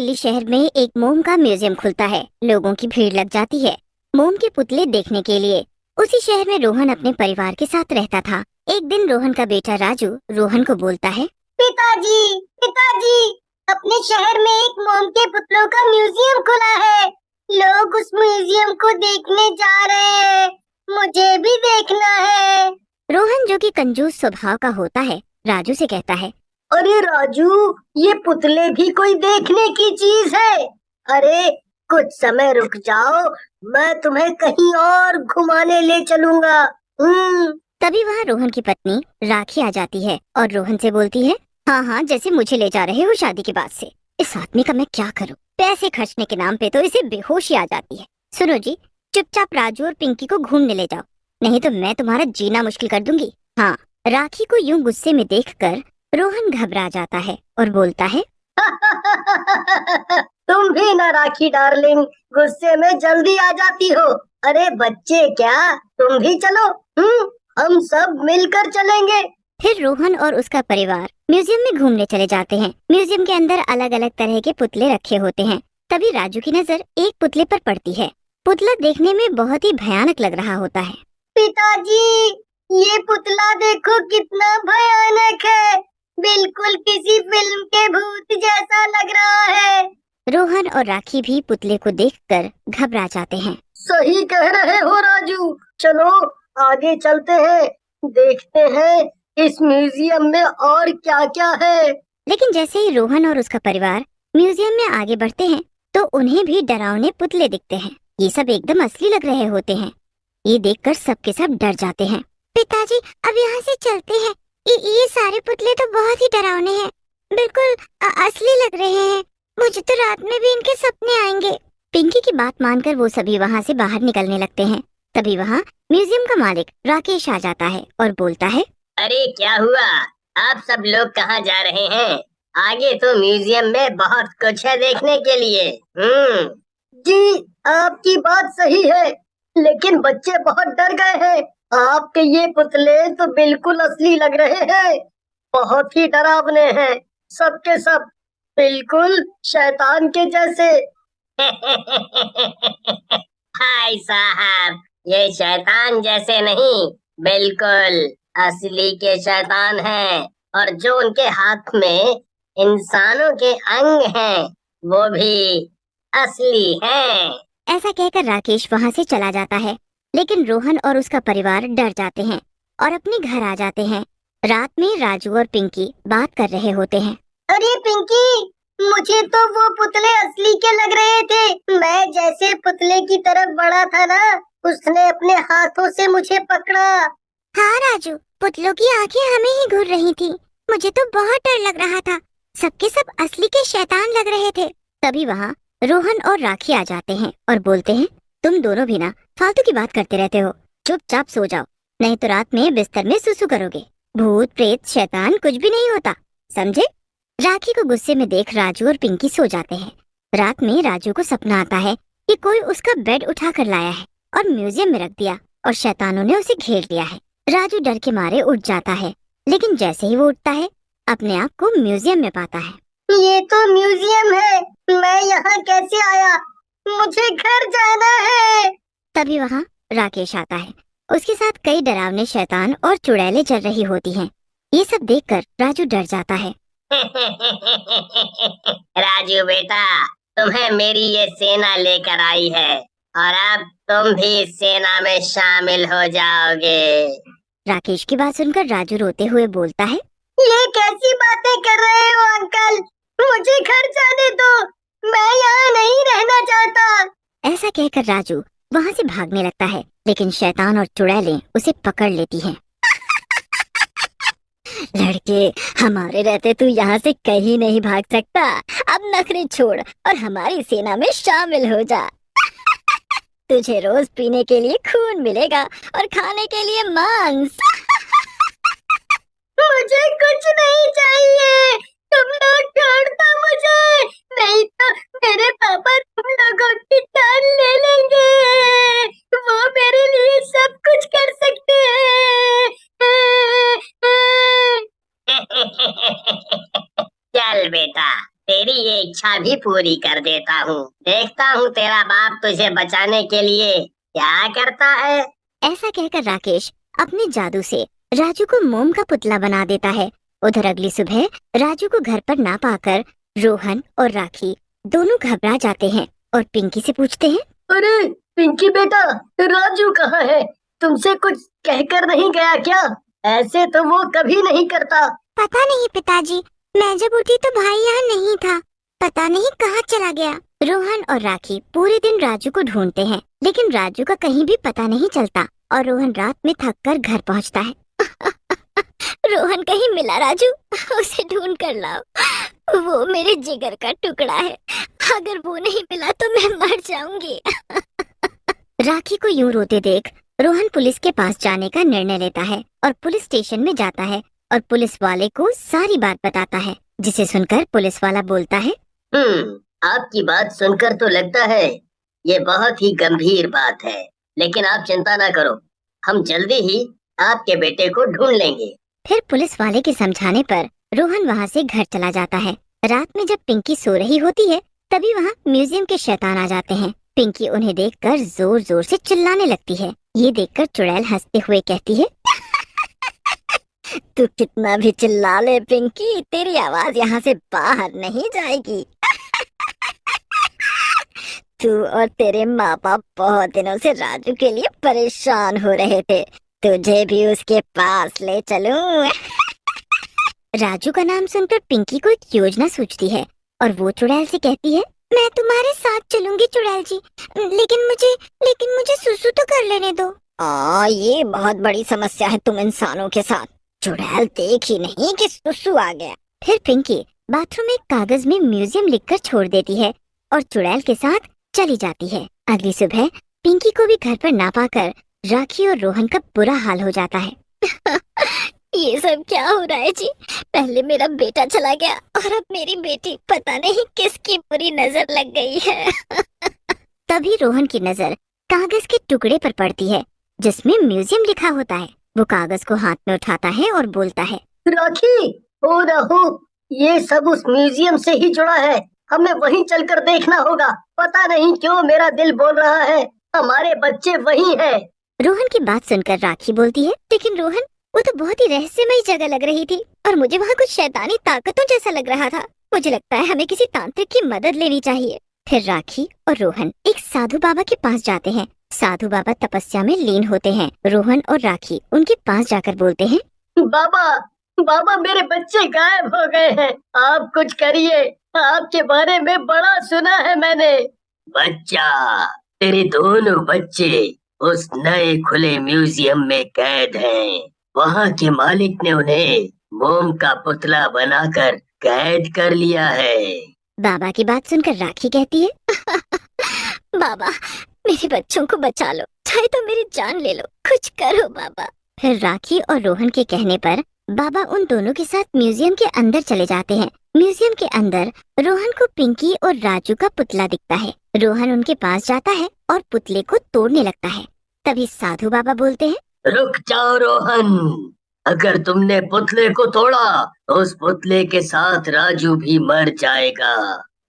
दिल्ली शहर में एक मोम का म्यूजियम खुलता है। लोगों की भीड़ लग जाती है मोम के पुतले देखने के लिए। उसी शहर में रोहन अपने परिवार के साथ रहता था। एक दिन रोहन का बेटा राजू रोहन को बोलता है, पिताजी, पिताजी, अपने शहर में एक मोम के पुतलों का म्यूजियम खुला है। लोग उस म्यूजियम को देखने जा रहे हैं। मुझे भी देखना है। रोहन जो कि कंजूस स्वभाव का होता है, राजू से कहता है, अरे राजू, ये पुतले भी कोई देखने की चीज है। अरे कुछ समय रुक जाओ, मैं तुम्हें कहीं और घुमाने ले चलूंगा। तभी वहाँ रोहन की पत्नी राखी आ जाती है और रोहन से बोलती है, हाँ हाँ, जैसे मुझे ले जा रहे हो शादी के बाद से। इस आदमी का मैं क्या करूँ? पैसे खर्चने के नाम पे तो इसे बेहोशी आ जाती है। सुनो जी, चुपचाप राजू और पिंकी को घूमने ले जाओ, नहीं तो मैं तुम्हारा जीना मुश्किल कर दूंगी। हाँ। राखी को यूं गुस्से में देखकर रोहन घबरा जाता है और बोलता है, तुम भी ना राखी डार्लिंग, गुस्से में जल्दी आ जाती हो। अरे बच्चे क्या, तुम भी चलो। हम सब मिलकर चलेंगे। फिर रोहन और उसका परिवार म्यूजियम में घूमने चले जाते हैं। म्यूजियम के अंदर अलग अलग तरह के पुतले रखे होते हैं। तभी राजू की नजर एक पुतले पर पड़ती है। पुतला देखने में बहुत ही भयानक लग रहा होता है। पिताजी, ये पुतला देखो कितना भयानक है। बिल्कुल किसी फिल्म के भूत जैसा लग रहा है। रोहन और राखी भी पुतले को देखकर घबरा जाते हैं। सही कह रहे हो राजू, चलो आगे चलते हैं, देखते हैं इस म्यूजियम में और क्या क्या है। लेकिन जैसे ही रोहन और उसका परिवार म्यूजियम में आगे बढ़ते हैं तो उन्हें भी डरावने पुतले दिखते हैं। ये सब एकदम असली लग रहे होते हैं। ये देखकर सबके सब डर जाते हैं। पिताजी, अब यहाँ से चलते हैं। ये सारे पुतले तो बहुत ही डरावने हैं, बिल्कुल असली लग रहे हैं। मुझे तो रात में भी इनके सपने आएंगे। पिंकी की बात मानकर वो सभी वहाँ से बाहर निकलने लगते हैं। तभी वहाँ म्यूजियम का मालिक राकेश आ जाता है और बोलता है, अरे क्या हुआ? आप सब लोग कहाँ जा रहे हैं? आगे तो म्यूजियम में बहुत कुछ है देखने के लिए। जी, आपकी बात सही है, लेकिन बच्चे बहुत डर गए हैं। आपके ये पुतले तो बिल्कुल असली लग रहे हैं, बहुत ही डरावने हैं। सबके सब बिल्कुल शैतान के जैसे। हाय साहब, ये शैतान जैसे नहीं, बिल्कुल असली के शैतान हैं। और जो उनके हाथ में इंसानों के अंग हैं, वो भी असली हैं। ऐसा कहकर राकेश वहाँ से चला जाता है। लेकिन रोहन और उसका परिवार डर जाते हैं और अपने घर आ जाते हैं। रात में राजू और पिंकी बात कर रहे होते हैं। अरे पिंकी, मुझे तो वो पुतले असली के लग रहे थे। मैं जैसे पुतले की तरफ बढ़ा था ना, उसने अपने हाथों से मुझे पकड़ा। हाँ राजू, पुतलों की आंखें हमें ही घूर रही थी। मुझे तो बहुत डर लग रहा था। सबके सब असली के शैतान लग रहे थे। तभी वहाँ रोहन और राखी आ जाते हैं और बोलते हैं, तुम दोनों भी ना फालतू की बात करते रहते हो। चुपचाप सो जाओ, नहीं तो रात में बिस्तर में सुसु करोगे। भूत प्रेत शैतान कुछ भी नहीं होता, समझे? राखी को गुस्से में देख राजू और पिंकी सो जाते हैं। रात में राजू को सपना आता है कि कोई उसका बेड उठा कर लाया है और म्यूजियम में रख दिया और शैतानों ने उसे घेर लिया है। राजू डर के मारे उठ जाता है, लेकिन जैसे ही वो उठता है अपने आप को म्यूजियम में पाता है। ये तो म्यूजियम है, मैं यहाँ कैसे आया? मुझे घर जाना है। तभी वहाँ राकेश आता है। उसके साथ कई डरावने शैतान और चुड़ैलें चल रही होती हैं। ये सब देखकर राजू डर जाता है। राजू बेटा, तुम्हें मेरी ये सेना लेकर आई है और अब तुम भी इस सेना में शामिल हो जाओगे। राकेश की बात सुनकर राजू रोते हुए बोलता है, ये कैसी बातें कर रहे हो अंकल? मुझे घर जाने दो, मैं यहाँ नहीं रहना चाहता। ऐसा कहकर राजू वहाँ से भागने लगता है, लेकिन शैतान और चुड़ैलें उसे पकड़ लेती हैं। लड़के, हमारे रहते तू यहाँ से कहीं नहीं भाग सकता। अब नखरे छोड़ और हमारी सेना में शामिल हो जा। तुझे रोज पीने के लिए खून मिलेगा और खाने के लिए मांस। मुझे कुछ नहीं चाहिए, तुम लोग छोड़ दो मुझे, नहीं तो मेरे पापा तुम लोगों की जान ले लेंगे। वो मेरे लिए सब कुछ कर सकते हैं। चल बेटा, तेरी तेरी ये इच्छा भी पूरी कर देता हूँ। देखता हूँ तेरा बाप तुझे बचाने के लिए क्या करता है। ऐसा कहकर राकेश अपने जादू से राजू को मोम का पुतला बना देता है। उधर अगली सुबह राजू को घर पर ना पाकर रोहन और राखी दोनों घबरा जाते हैं और पिंकी से पूछते हैं, अरे पिंकी बेटा, राजू कहाँ है? तुमसे कुछ कहकर नहीं गया क्या? ऐसे तो वो कभी नहीं करता। पता नहीं पिताजी, मैं जब उठी तो भाई यहाँ नहीं था, पता नहीं कहाँ चला गया। रोहन और राखी पूरे दिन राजू को ढूंढते हैं, लेकिन राजू का कहीं भी पता नहीं चलता और रोहन रात में थक कर घर पहुँचता है। रोहन कहीं मिला राजू, उसे ढूंढ कर लाओ, वो मेरे जिगर का टुकड़ा है, अगर वो नहीं मिला तो मैं मर जाऊंगी। राखी को यूं रोते देख रोहन पुलिस के पास जाने का निर्णय लेता है और पुलिस स्टेशन में जाता है और पुलिस वाले को सारी बात बताता है, जिसे सुनकर पुलिस वाला बोलता है, आपकी बात सुनकर तो लगता है ये बहुत ही गंभीर बात है, लेकिन आप चिंता ना करो, हम जल्दी ही आपके बेटे को ढूंढ लेंगे। फिर पुलिस वाले के समझाने पर रोहन वहाँ से घर चला जाता है। रात में जब पिंकी सो रही होती है तभी वहाँ म्यूजियम के शैतान आ जाते हैं। पिंकी उन्हें देखकर जोर जोर से चिल्लाने लगती है। ये देखकर चुड़ैल हंसते हुए कहती है, तू कितना भी चिल्ला ले पिंकी, तेरी आवाज यहाँ से बाहर नहीं जाएगी। तू और तेरे माँ बाप बहुत दिनों से राजू के लिए परेशान हो रहे थे, तुझे भी उसके पास ले चलूं। राजू का नाम सुनकर पिंकी को एक योजना सूझती है और वो चुड़ैल से कहती है, मैं तुम्हारे साथ चलूंगी चुड़ैल जी, लेकिन मुझे सुसु तो कर लेने दो। ये बहुत बड़ी समस्या है तुम इंसानों के साथ। चुड़ैल देख ही नहीं कि सुसु आ गया। फिर पिंकी बाथरूम में कागज में म्यूजियम लिखकर छोड़ देती है और चुड़ैल के साथ चली जाती है। अगली सुबह पिंकी को भी घर पर ना पाकर राखी और रोहन का बुरा हाल हो जाता है। ये सब क्या हो रहा है जी? पहले मेरा बेटा चला गया और अब मेरी बेटी, पता नहीं किसकी बुरी नजर लग गई है। तभी रोहन की नजर कागज के टुकड़े पर पड़ती है जिसमें म्यूजियम लिखा होता है। वो कागज को हाथ में उठाता है और बोलता है, राखी, हो ना हो, ये सब उस म्यूजियम से ही जुड़ा है, हमें वहीं चलकर देखना होगा। पता नहीं क्यों मेरा दिल बोल रहा है हमारे बच्चे वहीं हैं। रोहन की बात सुनकर राखी बोलती है, लेकिन रोहन, वो तो बहुत ही रहस्यमयी जगह लग रही थी और मुझे वहाँ कुछ शैतानी ताकतों जैसा लग रहा था। मुझे लगता है हमें किसी तांत्रिक की मदद लेनी चाहिए। फिर राखी और रोहन एक साधु बाबा के पास जाते हैं। साधु बाबा तपस्या में लीन होते हैं। रोहन और राखी उनके पास जाकर बोलते हैं, बाबा मेरे बच्चे गायब हो गए हैं, आप कुछ करिए, आपके बारे में बड़ा सुना है मैंने। बच्चा, तेरे दोनों बच्चे उस नए खुले म्यूजियम में कैद हैं। वहाँ के मालिक ने उन्हें मोम का पुतला बनाकर कैद कर लिया है। बाबा की बात सुनकर राखी कहती है, बाबा मेरे बच्चों को बचा लो, चाहे तो मेरी जान ले लो, कुछ करो बाबा। फिर राखी और रोहन के कहने पर बाबा उन दोनों के साथ म्यूजियम के अंदर चले जाते हैं। म्यूजियम के अंदर रोहन को पिंकी और राजू का पुतला दिखता है। रोहन उनके पास जाता है और पुतले को तोड़ने लगता है। तभी साधु बाबा बोलते हैं, रुक जाओ रोहन, अगर तुमने पुतले को तोड़ा तो उस पुतले के साथ राजू भी मर जाएगा।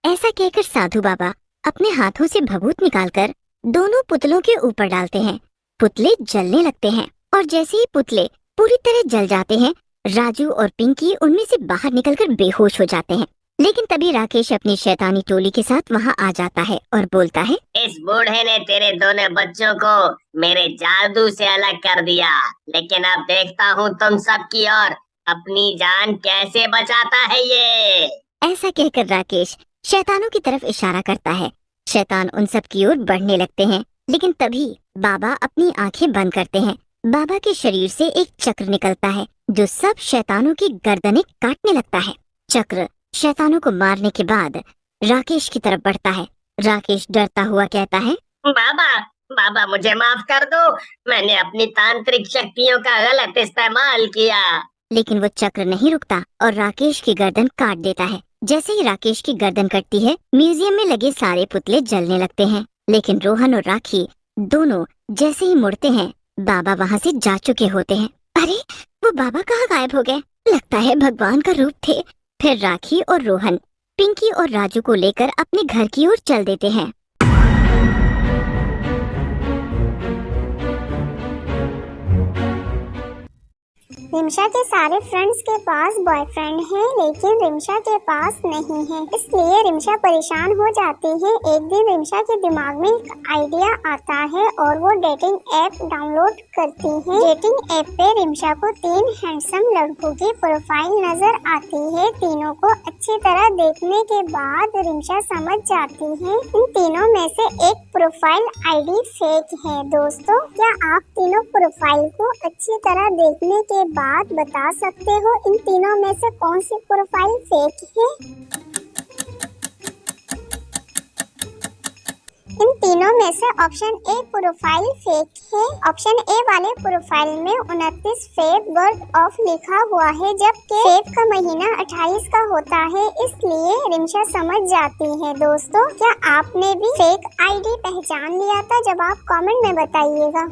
ऐसा कहकर साधु बाबा अपने हाथों से भभूत निकालकर दोनों पुतलों के ऊपर डालते हैं। पुतले जलने लगते हैं और जैसे ही पुतले पूरी तरह जल जाते हैं, राजू और पिंकी उनमें से बाहर निकलकर बेहोश हो जाते हैं। लेकिन तभी राकेश अपनी शैतानी टोली के साथ वहाँ आ जाता है और बोलता है, इस बूढ़े ने तेरे दोनों बच्चों को मेरे जादू से अलग कर दिया, लेकिन अब देखता हूँ तुम सबकी और अपनी जान कैसे बचाता है ये। ऐसा कहकर राकेश शैतानों की तरफ इशारा करता है। शैतान उन सब की ओर बढ़ने लगते हैं, लेकिन तभी बाबा अपनी आंखें बंद करते हैं। बाबा के शरीर से एक चक्र निकलता है जो सब शैतानों की गर्दनें काटने लगता है। चक्र शैतानों को मारने के बाद राकेश की तरफ बढ़ता है। राकेश डरता हुआ कहता है, बाबा मुझे माफ कर दो, मैंने अपनी तांत्रिक शक्तियों का गलत इस्तेमाल किया। लेकिन वो चक्र नहीं रुकता और राकेश की गर्दन काट देता है। जैसे ही राकेश की गर्दन कटती है, म्यूजियम में लगे सारे पुतले जलने लगते हैं। लेकिन रोहन और राखी दोनों जैसे ही मुड़ते हैं, बाबा वहाँ से जा चुके होते हैं। अरे वो बाबा कहाँ गायब हो गए? लगता है भगवान का रूप थे। फिर राखी और रोहन पिंकी और राजू को लेकर अपने घर की ओर चल देते हैं। रिमशा के सारे फ्रेंड्स के पास बॉयफ्रेंड है, लेकिन रिमशा के पास नहीं है, इसलिए रिमशा परेशान हो जाती है। एक दिन रिमशा के दिमाग में एक आइडिया आता है और वो डेटिंग ऐप डाउनलोड करती है। डेटिंग ऐप पे रिमशा को 3 हैंडसम लड़कों की प्रोफाइल नजर आती है। तीनों को अच्छी तरह देखने के बाद रिमशा समझ जाती है इन तीनों में से एक प्रोफाइल आईडी फेक है। दोस्तों, क्या आप तीनों प्रोफाइल को अच्छी तरह देखने के बाद बता सकते हो इन तीनों में से कौन सी प्रोफाइल फेक है? इन तीनों में से ऑप्शन ए प्रोफाइल फेक है। ऑप्शन ए वाले प्रोफाइल में 29 फेब बर्थ ऑफ लिखा हुआ है, जबकि फेब का महीना 28 का होता है, इसलिए रिमशा समझ जाती है। दोस्तों, क्या आपने भी फेक आईडी पहचान लिया था? जब आप कमेंट में बताइएगा।